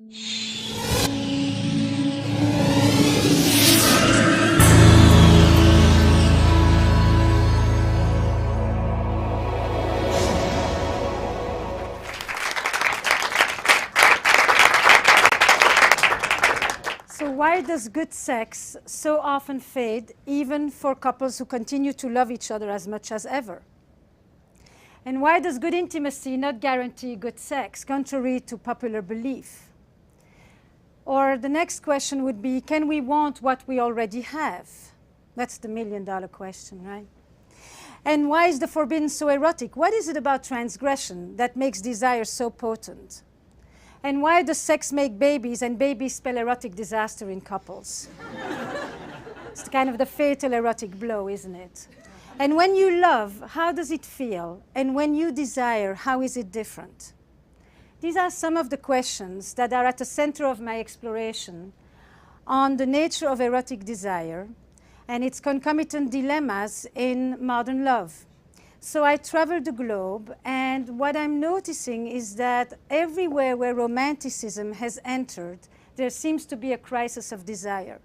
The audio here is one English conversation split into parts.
So why does good sex so often fade, even for couples who continue to love each other as much as ever? And why does good intimacy not guarantee good sex, contrary to popular belief? Or the next question would be, can we want what we already have? That's the million-dollar question, right? And why is the forbidden so erotic? What is it about transgression that makes desire so potent? And why does sex make babies and babies spell erotic disaster in couples? It's kind of the fatal erotic blow, isn't it? And when you love, how does it feel? And when you desire, how is it different? These are some of the questions that are at the center of my exploration on the nature of erotic desire and its concomitant dilemmas in modern love. So I traveled the globe, and what I'm noticing is that everywhere where romanticism has entered, there seems to be a crisis of desire.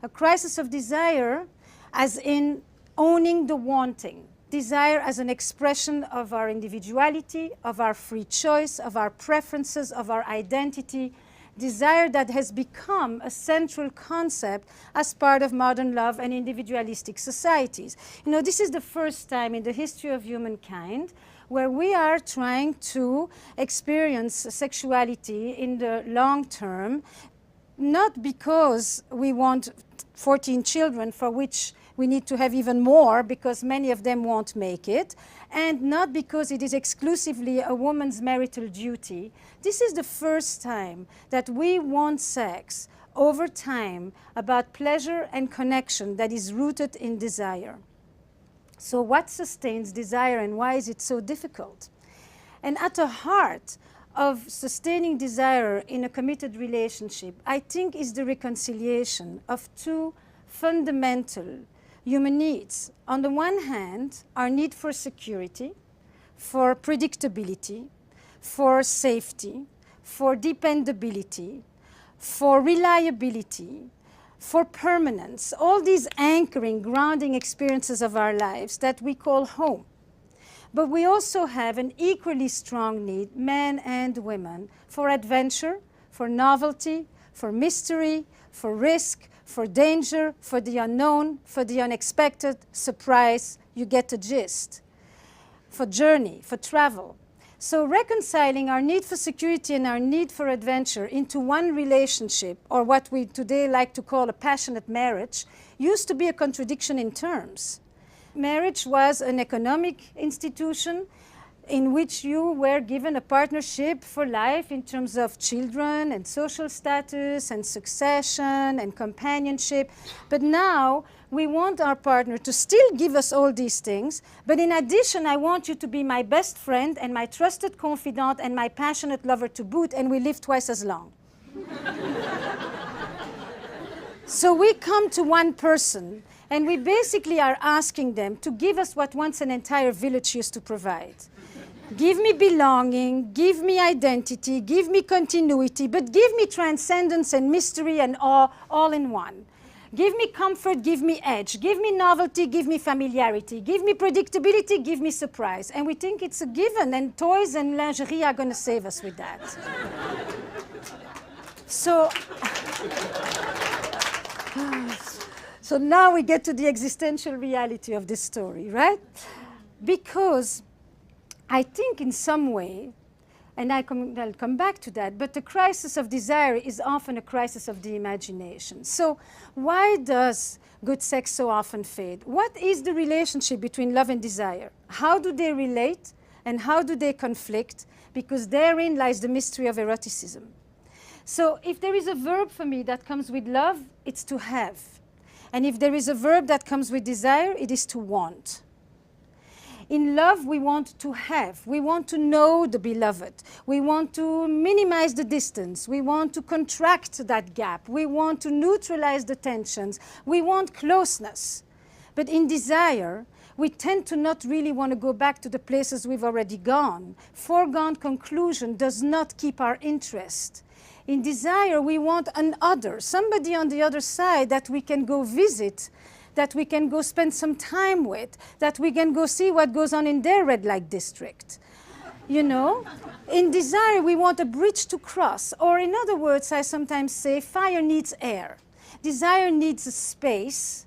A crisis of desire as in owning the wanting. Desire as an expression of our individuality, of our free choice, of our preferences, of our identity. Desire that has become a central concept as part of modern love and individualistic societies. You know, this is the first time in the history of humankind where we are trying to experience sexuality in the long term, not because we want 14 children, for which we need to have even more because many of them won't make it, and not because it is exclusively a woman's marital duty. This is the first time that we want sex over time about pleasure and connection that is rooted in desire. So what sustains desire and why is it so difficult? And at the heart of sustaining desire in a committed relationship, I think, is the reconciliation of two fundamental human needs. On the one hand, our need for security, for predictability, for safety, for dependability, for reliability, for permanence, all these anchoring, grounding experiences of our lives that we call home. But we also have an equally strong need, men and women, for adventure, for novelty, for mystery, for risk, for danger, for the unknown, for the unexpected, surprise, you get the gist, for journey, for travel. So reconciling our need for security and our need for adventure into one relationship, or what we today like to call a passionate marriage, used to be a contradiction in terms. Marriage was an economic institution in which you were given a partnership for life in terms of children and social status and succession and companionship. But now we want our partner to still give us all these things, but in addition, I want you to be my best friend and my trusted confidant and my passionate lover to boot, and we live twice as long. So we come to one person, and we basically are asking them to give us what once an entire village used to provide. Give me belonging, give me identity, give me continuity, but give me transcendence and mystery and awe all in one. Give me comfort, give me edge, give me novelty, give me familiarity, give me predictability, give me surprise. And we think it's a given, and toys and lingerie are going to save us with that. So now we get to the existential reality of this story, right? Because I think in some way, and I'll come back to that, but the crisis of desire is often a crisis of the imagination. So why does good sex so often fade? What is the relationship between love and desire? How do they relate and how do they conflict? Because therein lies the mystery of eroticism. So if there is a verb for me that comes with love, it's to have. And if there is a verb that comes with desire, it is to want. In love, we want to have. We want to know the beloved. We want to minimize the distance. We want to contract that gap. We want to neutralize the tensions. We want closeness. But in desire, we tend to not really want to go back to the places we've already gone. Foregone conclusion does not keep our interest. In desire, we want an other, somebody on the other side that we can go visit, that we can go spend some time with, that we can go see what goes on in their red light district. You know, in desire, we want a bridge to cross. Or in other words, I sometimes say, fire needs air. Desire needs a space.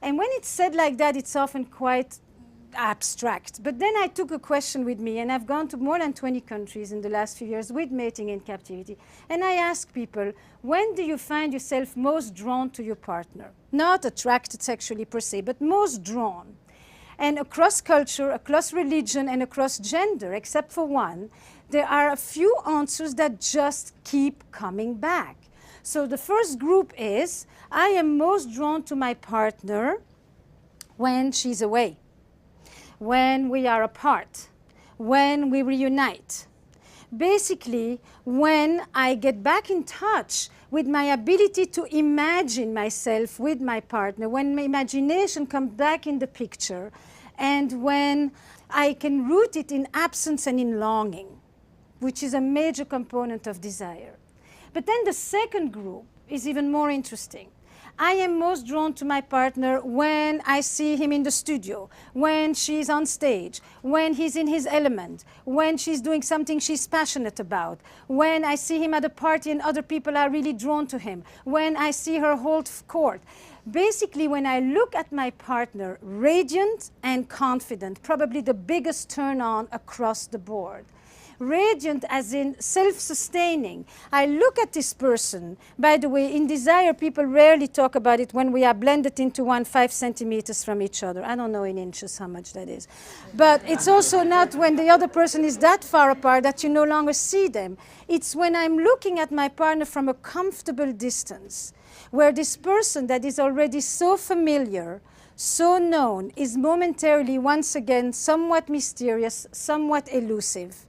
And when it's said like that, it's often quite abstract. But then I took a question with me, and I've gone to more than 20 countries in the last few years with mating in captivity. And I ask people, when do you find yourself most drawn to your partner? Not attracted sexually per se, but most drawn. And across culture, across religion, and across gender, except for one, there are a few answers that just keep coming back. So the first group is, I am most drawn to my partner when she's away, when we are apart, when we reunite. Basically, when I get back in touch with my ability to imagine myself with my partner, when my imagination comes back in the picture, and when I can root it in absence and in longing, which is a major component of desire. But then the second group is even more interesting. I am most drawn to my partner when I see him in the studio, when she's on stage, when he's in his element, when she's doing something she's passionate about, when I see him at a party and other people are really drawn to him, when I see her hold court. Basically, when I look at my partner, radiant and confident, probably the biggest turn on across the board. Radiant as in self-sustaining. I look at this person. By the way, in desire, people rarely talk about it when we are blended into 5 centimeters from each other. I don't know in inches how much that is. But it's also not when the other person is that far apart that you no longer see them. It's when I'm looking at my partner from a comfortable distance, where this person that is already so familiar, so known, is momentarily once again somewhat mysterious, somewhat elusive.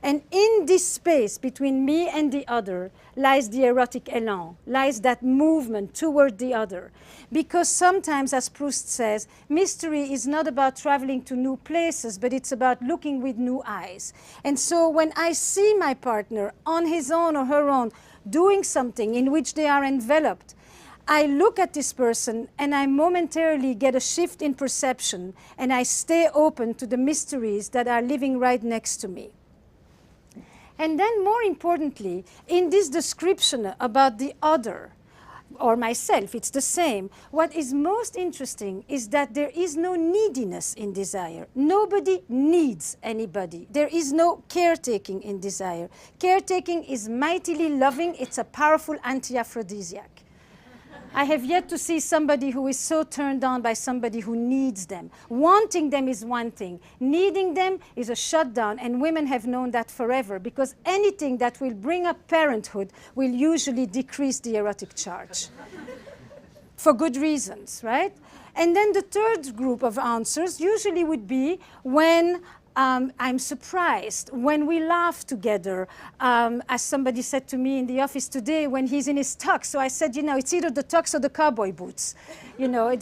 And in this space between me and the other lies the erotic élan, lies that movement toward the other. Because sometimes, as Proust says, mystery is not about traveling to new places, but it's about looking with new eyes. And so when I see my partner on his own or her own doing something in which they are enveloped, I look at this person and I momentarily get a shift in perception, and I stay open to the mysteries that are living right next to me. And then more importantly, in this description about the other, or myself, it's the same. What is most interesting is that there is no neediness in desire. Nobody needs anybody. There is no caretaking in desire. Caretaking is mightily loving. It's a powerful anti-aphrodisiac. I have yet to see somebody who is so turned on by somebody who needs them. Wanting them is one thing. Needing them is a shutdown, and women have known that forever, because anything that will bring up parenthood will usually decrease the erotic charge. For good reasons, right? And then the third group of answers usually would be when I'm surprised, when we laugh together, as somebody said to me in the office today, when he's in his tux. So I said, you know, it's either the tux or the cowboy boots. You know,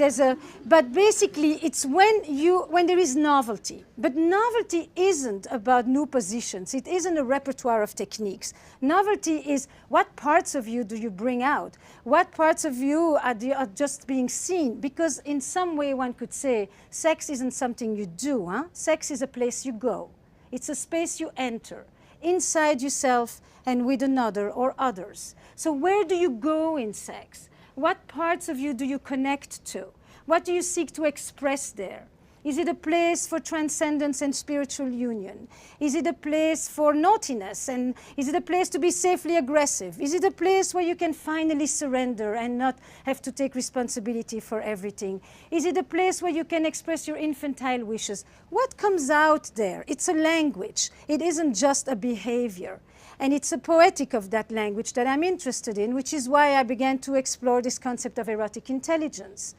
but basically it's when there is novelty. But novelty isn't about new positions. It isn't a repertoire of techniques. Novelty is, what parts of you do you bring out? What parts of you are just being seen? Because in some way one could say, sex isn't something you do, huh? Sex is a place you go. It's a space you enter, inside yourself and with another or others. So where do you go in sex? What parts of you do you connect to? What do you seek to express there? Is it a place for transcendence and spiritual union? Is it a place for naughtiness? And is it a place to be safely aggressive? Is it a place where you can finally surrender and not have to take responsibility for everything? Is it a place where you can express your infantile wishes? What comes out there? It's a language. It isn't just a behavior. And it's a poetic of that language that I'm interested in, which is why I began to explore this concept of erotic intelligence.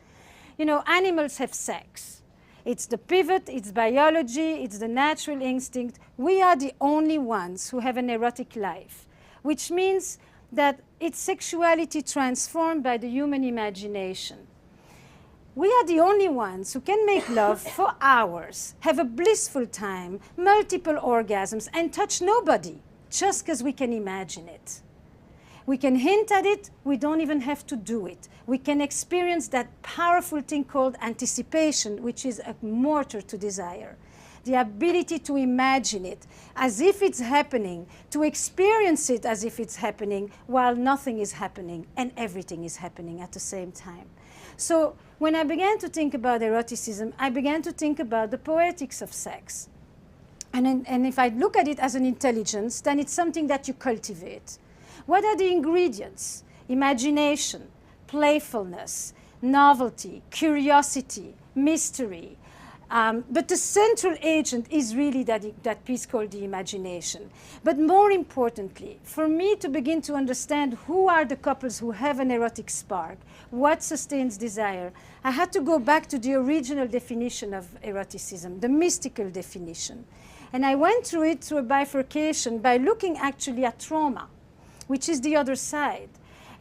You know, animals have sex. It's the pivot, it's biology, it's the natural instinct. We are the only ones who have an erotic life, which means that it's sexuality transformed by the human imagination. We are the only ones who can make love for hours, have a blissful time, multiple orgasms, and touch nobody, just because we can imagine it. We can hint at it, we don't even have to do it. We can experience that powerful thing called anticipation, which is a motor to desire. The ability to imagine it as if it's happening, to experience it as if it's happening, while nothing is happening and everything is happening at the same time. So when I began to think about eroticism, I began to think about the poetics of sex. And if I look at it as an intelligence, then it's something that you cultivate. What are the ingredients? Imagination, playfulness, novelty, curiosity, mystery. But the central agent is really that piece called the imagination. But more importantly, for me to begin to understand who are the couples who have an erotic spark, what sustains desire, I had to go back to the original definition of eroticism, the mystical definition. And I went through it through a bifurcation by looking actually at trauma, which is the other side.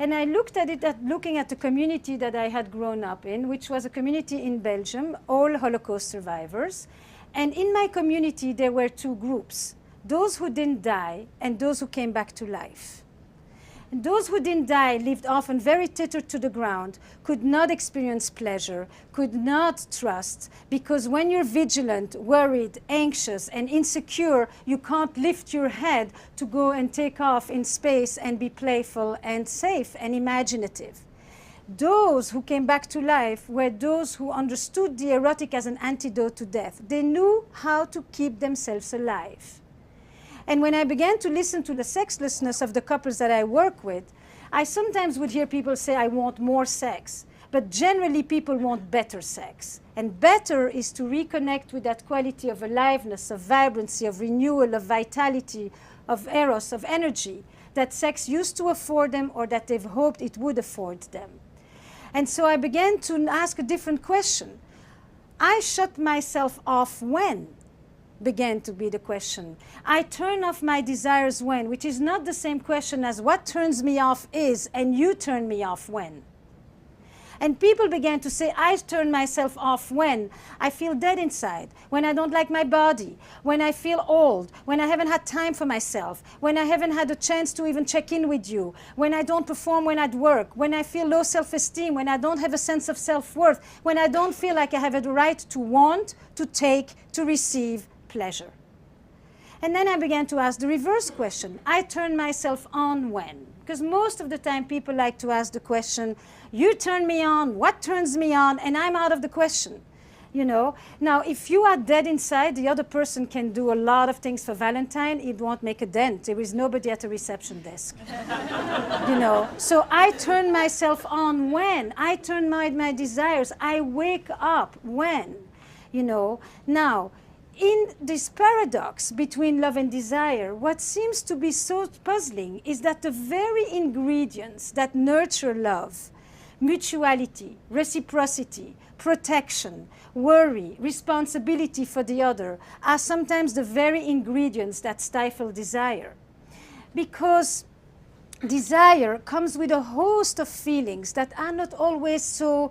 And I looked at it looking at the community that I had grown up in, which was a community in Belgium, all Holocaust survivors. And in my community, there were two groups, those who didn't die and those who came back to life. And those who didn't die lived often very tethered to the ground, could not experience pleasure, could not trust, because when you're vigilant, worried, anxious, and insecure, you can't lift your head to go and take off in space and be playful and safe and imaginative. Those who came back to life were those who understood the erotic as an antidote to death. They knew how to keep themselves alive. And when I began to listen to the sexlessness of the couples that I work with, I sometimes would hear people say, I want more sex. But generally, people want better sex. And better is to reconnect with that quality of aliveness, of vibrancy, of renewal, of vitality, of eros, of energy that sex used to afford them or that they've hoped it would afford them. And so I began to ask a different question. I shut myself off when? Began to be the question. I turn off my desires when, which is not the same question as what turns me off is, and you turn me off when. And people began to say, I turn myself off when I feel dead inside, when I don't like my body, when I feel old, when I haven't had time for myself, when I haven't had a chance to even check in with you, when I don't perform when at work, when I feel low self-esteem, when I don't have a sense of self-worth, when I don't feel like I have the right to want, to take, to receive pleasure. And then I began to ask the reverse question. I turn myself on when? Because most of the time people like to ask the question, you turn me on, what turns me on? And I'm out of the question. You know? Now, if you are dead inside, the other person can do a lot of things for Valentine. It won't make a dent. There is nobody at the reception desk. You know? So I turn myself on when? I turn my desires. I wake up when? You know? Now, in this paradox between love and desire, what seems to be so puzzling is that the very ingredients that nurture love, mutuality, reciprocity, protection, worry, responsibility for the other, are sometimes the very ingredients that stifle desire. Because desire comes with a host of feelings that are not always so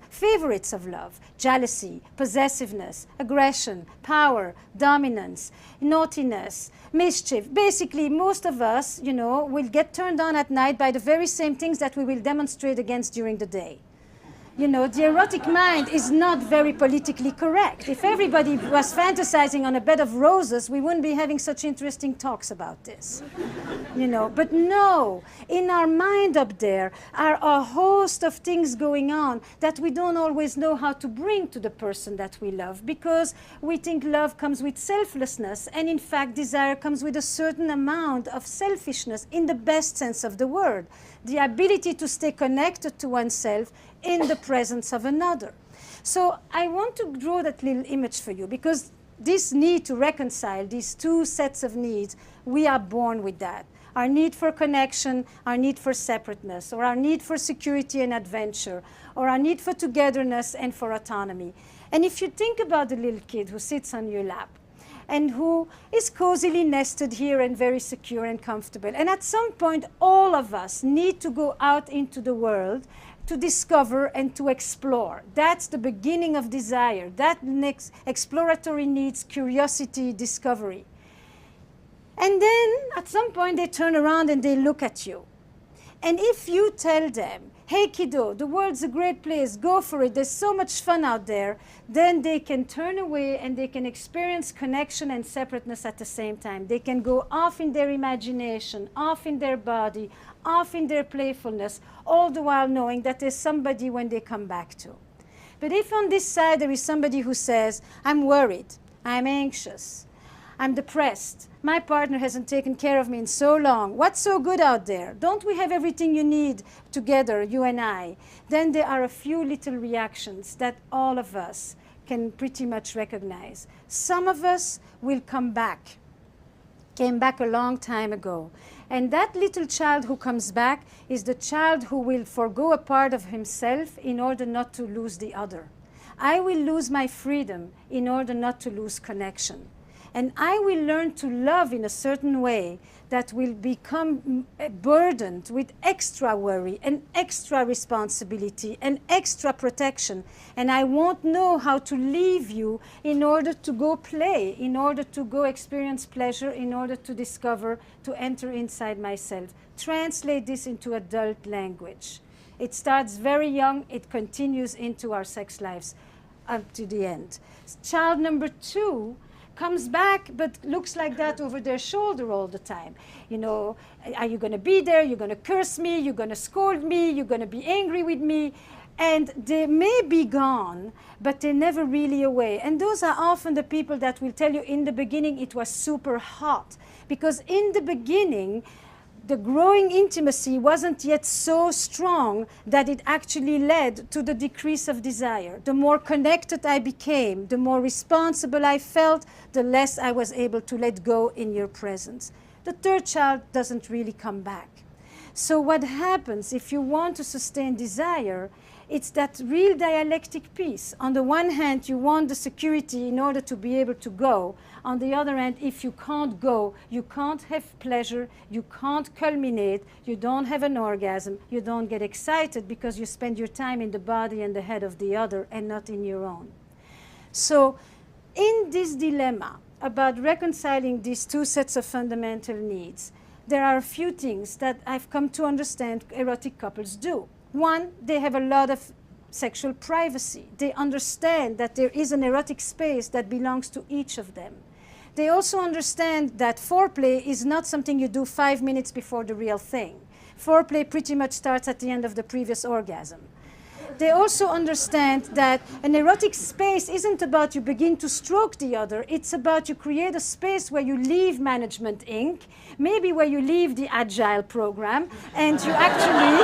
favorites of love. Jealousy, possessiveness, aggression, power, dominance, naughtiness, mischief. Basically, most of us, you know, will get turned on at night by the very same things that we will demonstrate against during the day. You know, the erotic mind is not very politically correct. If everybody was fantasizing on a bed of roses, we wouldn't be having such interesting talks about this. You know, but no, in our mind up there are a host of things going on that we don't always know how to bring to the person that we love, because we think love comes with selflessness, and in fact desire comes with a certain amount of selfishness in the best sense of the word. The ability to stay connected to oneself in the presence of another. So I want to draw that little image for you, because this need to reconcile these two sets of needs, we are born with that. Our need for connection, our need for separateness, or our need for security and adventure, or our need for togetherness and for autonomy. And if you think about the little kid who sits on your lap, and who is cozily nested here and very secure and comfortable. And at some point, all of us need to go out into the world to discover and to explore. That's the beginning of desire. That next exploratory needs curiosity, discovery. And then at some point they turn around and they look at you. And if you tell them, hey kiddo, the world's a great place, go for it, there's so much fun out there, then they can turn away and they can experience connection and separateness at the same time. They can go off in their imagination, off in their body, off in their playfulness, all the while knowing that there's somebody when they come back to. But if on this side there is somebody who says, I'm worried, I'm anxious, I'm depressed, my partner hasn't taken care of me in so long, what's so good out there? Don't we have everything you need together, you and I? Then there are a few little reactions that all of us can pretty much recognize. Some of us will come back, came back a long time ago. And that little child who comes back is the child who will forgo a part of himself in order not to lose the other. I will lose my freedom in order not to lose connection. And I will learn to love in a certain way that will become burdened with extra worry and extra responsibility and extra protection. And I won't know how to leave you in order to go play, in order to go experience pleasure, in order to discover, to enter inside myself. Translate this into adult language. It starts very young, it continues into our sex lives up to the end. Child number 2 comes back, but looks like that over their shoulder all the time. You know, are you going to be there? You're going to curse me? You're going to scold me? You're going to be angry with me? And they may be gone, but they're never really away. And those are often the people that will tell you in the beginning it was super hot. Because in the beginning, the growing intimacy wasn't yet so strong that it actually led to the decrease of desire. The more connected I became, the more responsible I felt, the less I was able to let go in your presence. The third child doesn't really come back. So what happens if you want to sustain desire, it's that real dialectic piece. On the one hand, you want the security in order to be able to go. On the other hand, if you can't go, you can't have pleasure, you can't culminate, you don't have an orgasm, you don't get excited because you spend your time in the body and the head of the other and not in your own. So in this dilemma about reconciling these two sets of fundamental needs, there are a few things that I've come to understand erotic couples do. One, they have a lot of sexual privacy. They understand that there is an erotic space that belongs to each of them. They also understand that foreplay is not something you do 5 minutes before the real thing. Foreplay pretty much starts at the end of the previous orgasm. They also understand that an erotic space isn't about you begin to stroke the other, it's about you create a space where you leave Management Inc., maybe where you leave the Agile program, and you actually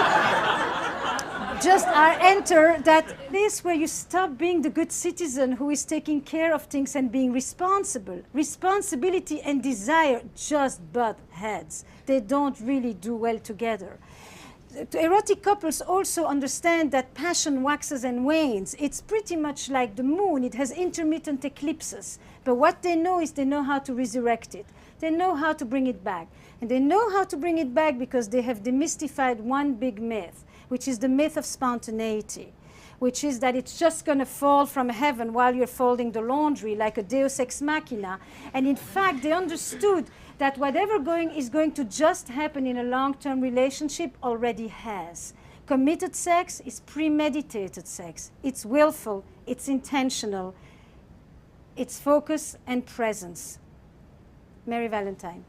just enter that place where you stop being the good citizen who is taking care of things and being responsible. Responsibility and desire just butt heads. They don't really do well together. Erotic couples also understand that passion waxes and wanes. It's pretty much like the moon. It has intermittent eclipses. But what they know is they know how to resurrect it. They know how to bring it back. And they know how to bring it back because they have demystified one big myth, which is the myth of spontaneity, which is that it's just going to fall from heaven while you're folding the laundry like a deus ex machina. And in fact, they understood that whatever is going to just happen in a long-term relationship already has. Committed sex is premeditated sex. It's willful, it's intentional, it's focus and presence. Merry Valentine.